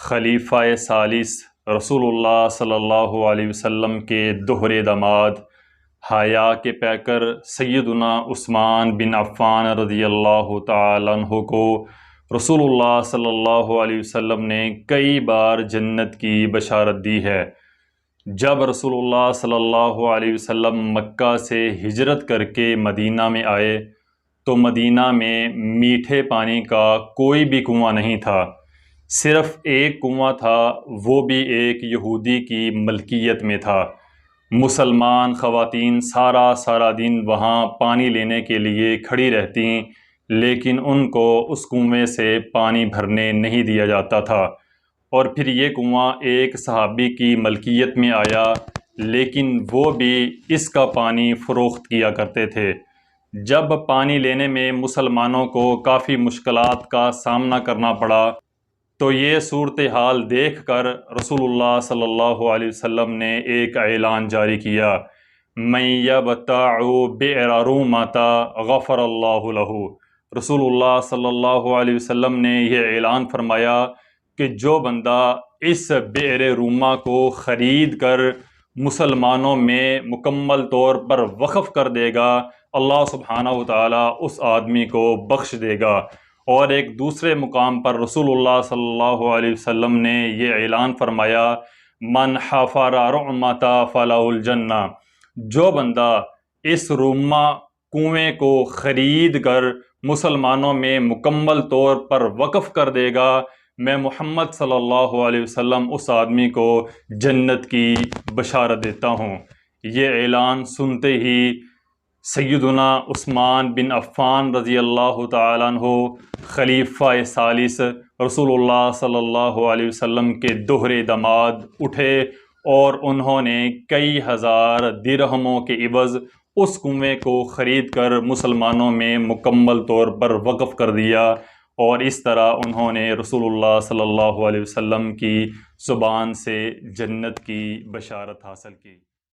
خلیفہ ثالث رسول اللہ صلی اللہ علیہ وسلم کے دوہرے داماد حیا کے پیکر سیدنا عثمان بن عفان رضی اللہ تعالیٰ عنہ کو رسول اللہ صلی اللہ علیہ وسلم نے کئی بار جنت کی بشارت دی ہے۔ جب رسول اللہ صلی اللہ علیہ وسلم مکہ سے ہجرت کر کے مدینہ میں آئے تو مدینہ میں میٹھے پانی کا کوئی بھی کنواں نہیں تھا، صرف ایک کنواں تھا، وہ بھی ایک یہودی کی ملکیت میں تھا۔ مسلمان خواتین سارا دن وہاں پانی لینے کے لیے کھڑی رہتیں، لیکن ان کو اس کنویں سے پانی بھرنے نہیں دیا جاتا تھا، اور پھر یہ کنواں ایک صحابی کی ملکیت میں آیا، لیکن وہ بھی اس کا پانی فروخت کیا کرتے تھے۔ جب پانی لینے میں مسلمانوں کو کافی مشکلات کا سامنا کرنا پڑا تو یہ صورتحال دیکھ کر رسول اللہ صلی اللہ علیہ وسلم نے ایک اعلان جاری کیا، مَن یبتع بئر رومۃ غفر اللہ لہ۔ رسول اللہ صلی اللہ علیہ وسلم نے یہ اعلان فرمایا کہ جو بندہ اس بئر روما کو خرید کر مسلمانوں میں مکمل طور پر وقف کر دے گا، اللہ سبحانہ وتعالی اس آدمی کو بخش دے گا۔ اور ایک دوسرے مقام پر رسول اللہ صلی اللہ علیہ وسلم نے یہ اعلان فرمایا، من حفر رعمۃ فلہ الجنہ۔ جو بندہ اس روما کنویں کو خرید کر مسلمانوں میں مکمل طور پر وقف کر دے گا، میں محمد صلی اللہ علیہ وسلم اس آدمی کو جنت کی بشارت دیتا ہوں۔ یہ اعلان سنتے ہی سیدنا عثمان بن عفان رضی اللہ تعالیٰ عنہ خلیفہ ثالث رسول اللہ صلی اللہ علیہ وسلم کے دوہرے داماد اٹھے، اور انہوں نے کئی ہزار درہموں کے عوض اس کنویں کو خرید کر مسلمانوں میں مکمل طور پر وقف کر دیا، اور اس طرح انہوں نے رسول اللہ صلی اللہ علیہ وسلم کی زبان سے جنت کی بشارت حاصل کی۔